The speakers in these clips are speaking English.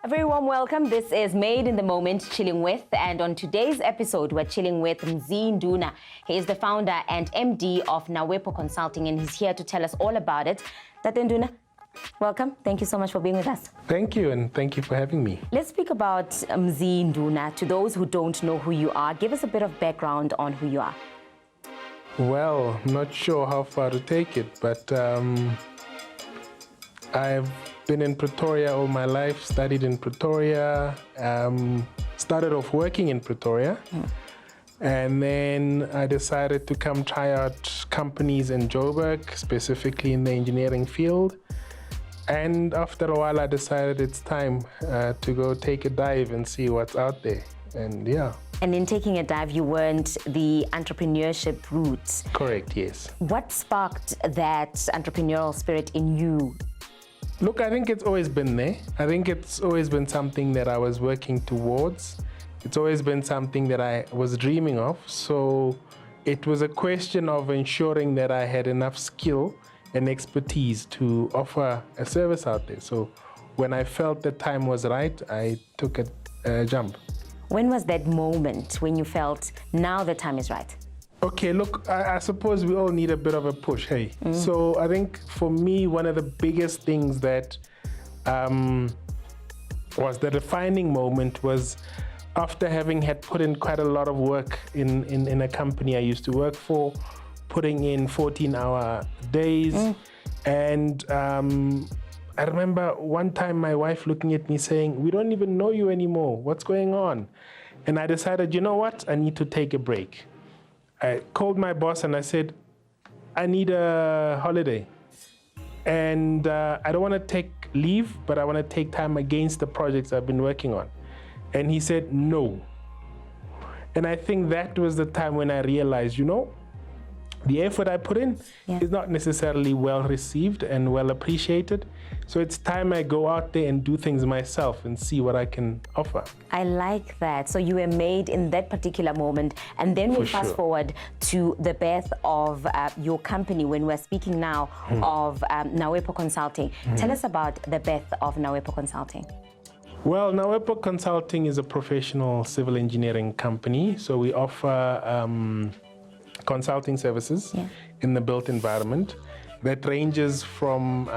A very warm welcome. This is Made in the Moment, chilling with, and on today's episode, we're chilling with Mzimkhulu Nduna. He is the founder and MD of Nawepo Consulting, and he's here to tell us all about it. Tate Nduna, welcome. Thank you so much for being with us. Thank you, and thank you for having me. Let's speak about Mzimkhulu Nduna. To those who don't know who you are, give us a bit of background on who you are. Well, I'm not sure how far to take it, but I've been in Pretoria all my life, studied in Pretoria, started off working in Pretoria, and then I decided to come try out companies in Joburg, specifically in the engineering field. And after a while, I decided it's time to go take a dive and see what's out there. And yeah. And in taking a dive, you went the entrepreneurship route. Correct, yes. What sparked that entrepreneurial spirit in you? Look, I think it's always been there. I think it's always been something that I was working towards. It's always been something that I was dreaming of. So it was a question of ensuring that I had enough skill and expertise to offer a service out there. So when I felt the time was right, I took a jump. When was that moment when you felt now the time is right? Okay, look, I suppose we all need a bit of a push, hey? So I think for me, one of the biggest things that was the defining moment was after having had put in quite a lot of work in a company I used to work for, putting in 14-hour days. And I remember one time my wife looking at me saying, "We don't even know you anymore. What's going on?" And I decided, you know what? I need to take a break. I called my boss and I said, I need a holiday. And I don't want to take leave, but I want to take time against the projects I've been working on. And he said, no. And I think that was the time when I realized, you know, the effort I put in is not necessarily well received and well appreciated. So it's time I go out there and do things myself and see what I can offer. I like that. So you were made in that particular moment. And then we fast forward to the birth of your company when we're speaking now of Nawepo Consulting. Tell us about the birth of Nawepo Consulting. Well, Nawepo Consulting is a professional civil engineering company. So we offer consulting services in the built environment that ranges from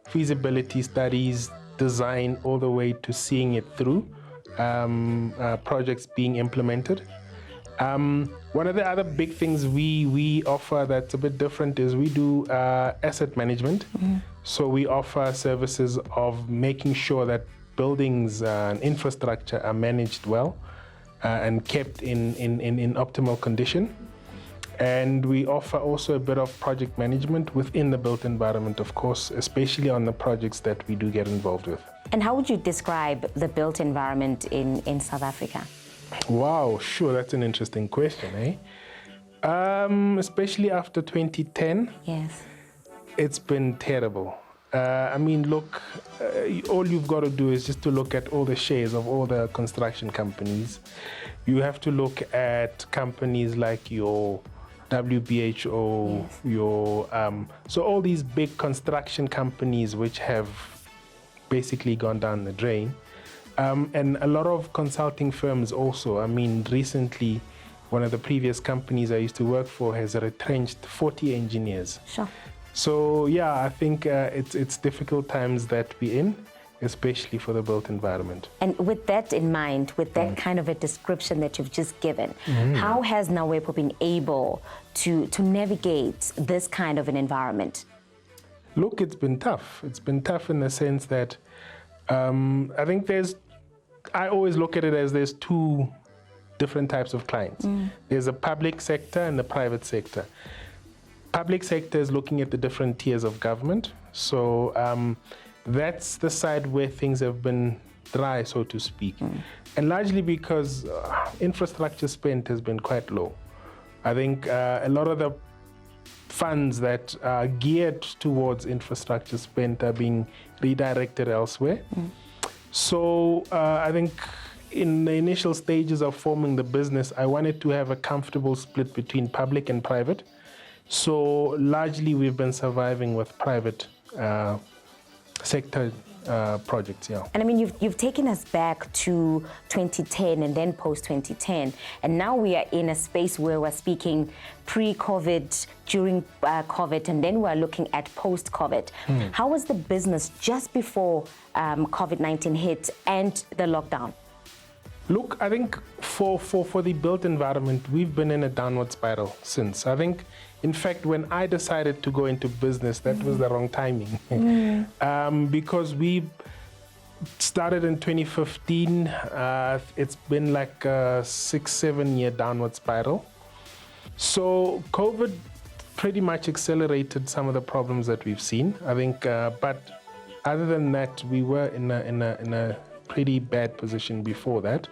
feasibility studies, design, all the way to seeing it through, projects being implemented. One of the other big things we offer that's a bit different is we do asset management. So we offer services of making sure that buildings and infrastructure are managed well and kept in optimal condition. And we offer also a bit of project management within the built environment, of course, especially on the projects that we do get involved with. And how would you describe the built environment in South Africa? Wow, sure, that's an interesting question, eh? Especially after 2010, yes, it's been terrible. I mean, look, all you've got to do is just to look at all the shares of all the construction companies. You have to look at companies like your WBHO, your so all these big construction companies which have basically gone down the drain, and a lot of consulting firms also. I mean, recently, one of the previous companies I used to work for has retrenched 40 engineers. Sure. So yeah, I think it's difficult times that we're in, especially for the built environment. And with that in mind, with that kind of a description that you've just given, how has Nawepo been able to navigate this kind of an environment? Look, it's been tough. It's been tough in the sense that I think I always look at it as there's two different types of clients. There's a public sector and the private sector. Public sector is looking at the different tiers of government. So that's the side where things have been dry, so to speak. And largely because infrastructure spend has been quite low. I think a lot of the funds that are geared towards infrastructure spend are being redirected elsewhere. So I think in the initial stages of forming the business, I wanted to have a comfortable split between public and private. So largely we've been surviving with private sector projects, yeah. And I mean, you've taken us back to 2010 and then post-2010, and now we are in a space where we're speaking pre-COVID, during COVID, and then we're looking at post-COVID. How was the business just before COVID-19 hit and the lockdown? Look, I think for the built environment, we've been in a downward spiral since. I think, in fact, when I decided to go into business, that was the wrong timing. Because we started in 2015. It's been like a 6-7 year downward spiral. So COVID pretty much accelerated some of the problems that we've seen, I think. But other than that, we were in a pretty bad position before that.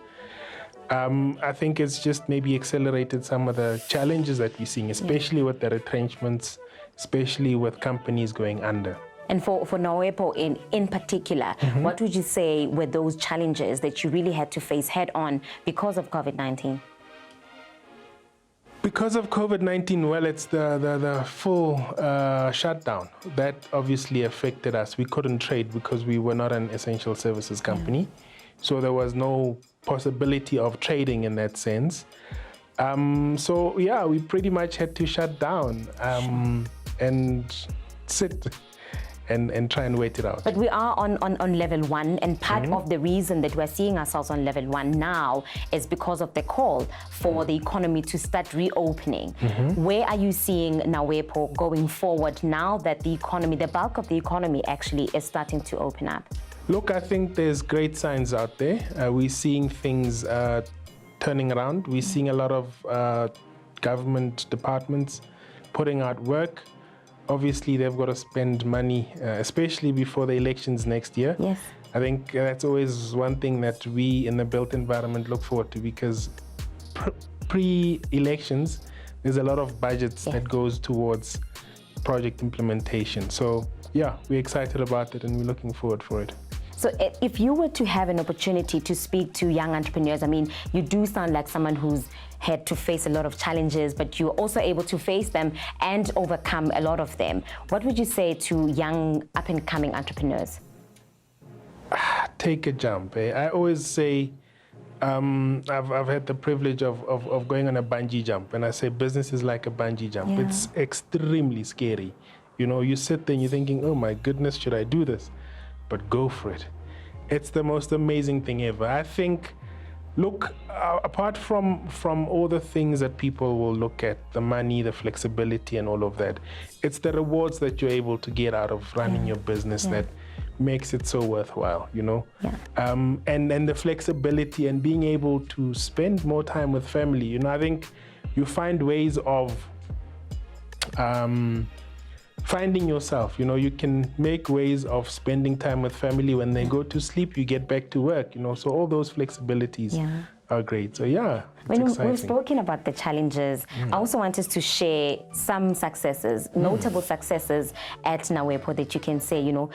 I think it's just maybe accelerated some of the challenges that we're seeing, especially with the retrenchments, especially with companies going under. And for Nawepo in particular, what would you say were those challenges that you really had to face head on because of COVID-19? Because of COVID-19, well, it's the full shutdown. That obviously affected us. We couldn't trade because we were not an essential services company. So there was no possibility of trading in that sense. So yeah, we pretty much had to shut down and sit and try and wait it out. But we are on level 1, and part of the reason that we're seeing ourselves on level 1 now is because of the call for the economy to start reopening. Where are you seeing Nawepo going forward now that the economy, the bulk of the economy actually is starting to open up? Look, I think there's great signs out there. We're seeing things turning around. We're seeing a lot of government departments putting out work. Obviously, they've got to spend money, especially before the elections next year. Yes. I think that's always one thing that we in the built environment look forward to, because pre-elections, there's a lot of budgets that goes towards project implementation. So yeah, we're excited about it and we're looking forward for it. So if you were to have an opportunity to speak to young entrepreneurs, I mean, you do sound like someone who's had to face a lot of challenges, but you're also able to face them and overcome a lot of them. What would you say to young up-and-coming entrepreneurs? Take a jump. I always say, I've had the privilege of going on a bungee jump, and I say business is like a bungee jump. Yeah. It's extremely scary. You know, you sit there and you're thinking, oh my goodness, should I do this? But go for it. It's the most amazing thing ever. I think, look, apart from all the things that people will look at, the money, the flexibility and all of that, it's the rewards that you're able to get out of running your business that makes it so worthwhile, you know? And the flexibility and being able to spend more time with family. You know, I think you find ways of finding yourself. You know, you can make ways of spending time with family. When they go to sleep, you get back to work, you know, so all those flexibilities are great. So yeah, it's exciting. We've spoken about the challenges. I also want us to share some successes, notable successes at Nawepo that you can say, you know,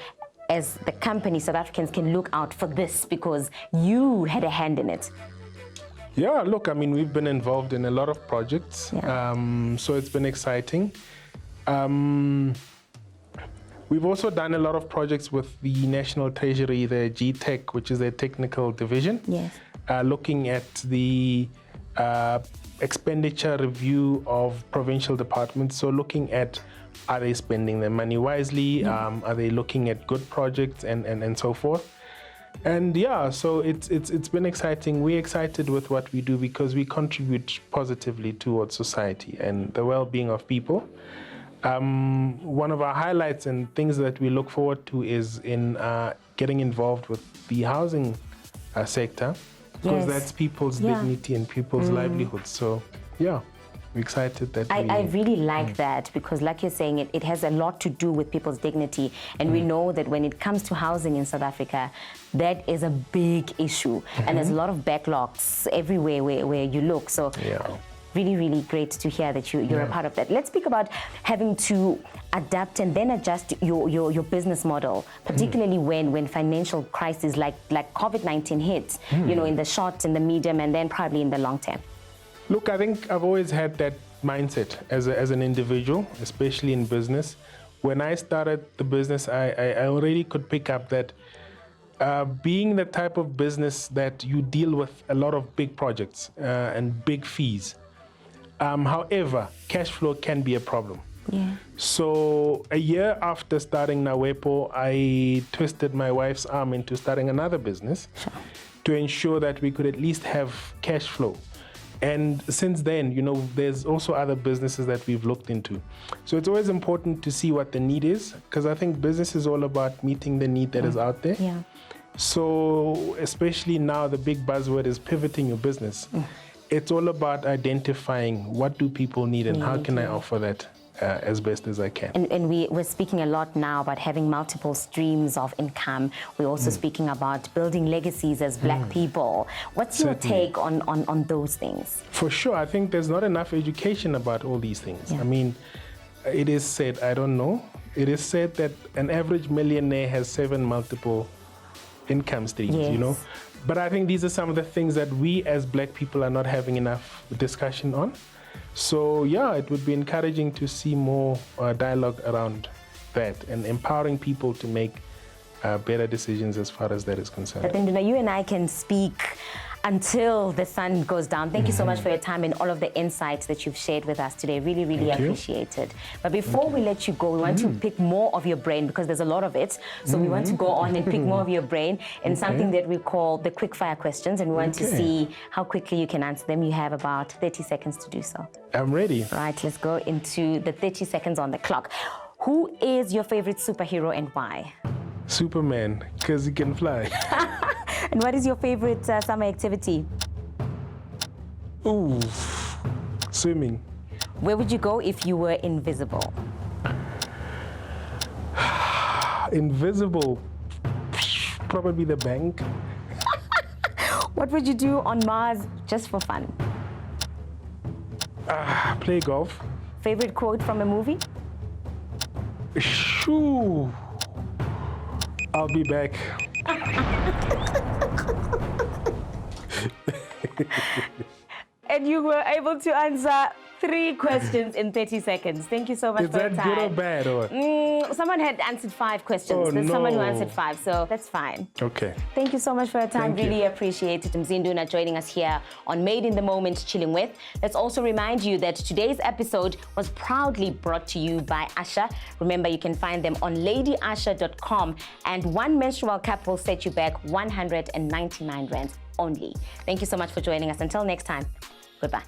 as the company, South Africans can look out for this because you had a hand in it. Yeah, look, I mean, we've been involved in a lot of projects, so it's been exciting. We've also done a lot of projects with the National Treasury, the GTech, which is their technical division, looking at the expenditure review of provincial departments. So looking at, are they spending their money wisely? Are they looking at good projects and so forth? And yeah, so it's been exciting. We're excited with what we do because we contribute positively towards society and the well-being of people. One of our highlights and things that we look forward to is in getting involved with the housing sector, because that's people's dignity and people's livelihoods. So yeah, we're excited that I really like that, because like you're saying, it has a lot to do with people's dignity. And we know that when it comes to housing in South Africa, that is a big issue. And there's a lot of backlogs everywhere where you look. So really, really great to hear that you're a part of that. Let's speak about having to adapt and then adjust your business model, particularly when financial crises like COVID-19 hits, you know, in the short, in the medium, and then probably in the long term. Look, I think I've always had that mindset as an individual, especially in business. When I started the business, I already could pick up that being the type of business that you deal with a lot of big projects and big fees. However, cash flow can be a problem. Yeah. So a year after starting Nawepo, I twisted my wife's arm into starting another business to ensure that we could at least have cash flow. And since then, there's also other businesses that we've looked into. So it's always important to see what the need is, because I think business is all about meeting the need that is out there. Yeah. So especially now, the big buzzword is pivoting your business. It's all about identifying what do people need and how can I offer that as best as I can. And we're speaking a lot now about having multiple streams of income. We're also speaking about building legacies as Black people. What's your take on those things? For sure. I think there's not enough education about all these things. Yeah. I mean, it is said, I don't know, it is said that an average millionaire has 7 multiple income streams, But I think these are some of the things that we as Black people are not having enough discussion on. So yeah, it would be encouraging to see more dialogue around that and empowering people to make better decisions as far as that is concerned. But then, you and I can speak until the sun goes down. Thank you so much for your time and all of the insights that you've shared with us today. Really, really appreciate it. But before we let you go, we want to pick more of your brain because there's a lot of it. So we want to go on and pick more of your brain in something that we call the Quickfire questions, and we want to see how quickly you can answer them. You have about 30 seconds to do so. I'm ready. Right, let's go into the 30 seconds on the clock. Who is your favorite superhero and why? Superman, because he can fly. And what is your favorite summer activity? Ooh, swimming. Where would you go if you were invisible? Invisible, probably the bank. What would you do on Mars just for fun? Play golf. Favorite quote from a movie? Shoo! I'll be back. And you were able to answer 3 questions in 30 seconds. Thank you so much for your time. Is that good or bad? Or? Someone had answered 5 questions. Oh, There's someone who no. answered 5, so that's fine. Okay. Thank you so much for your time. Thank Really you. appreciate it. Zinduna joining us here on Made in the Moment, Chilling With. Let's also remind you that today's episode was proudly brought to you by Asha. Remember, you can find them on ladyasha.com, and 1 menstrual cup will set you back 199 Rand only. Thank you so much for joining us. Until next time, goodbye.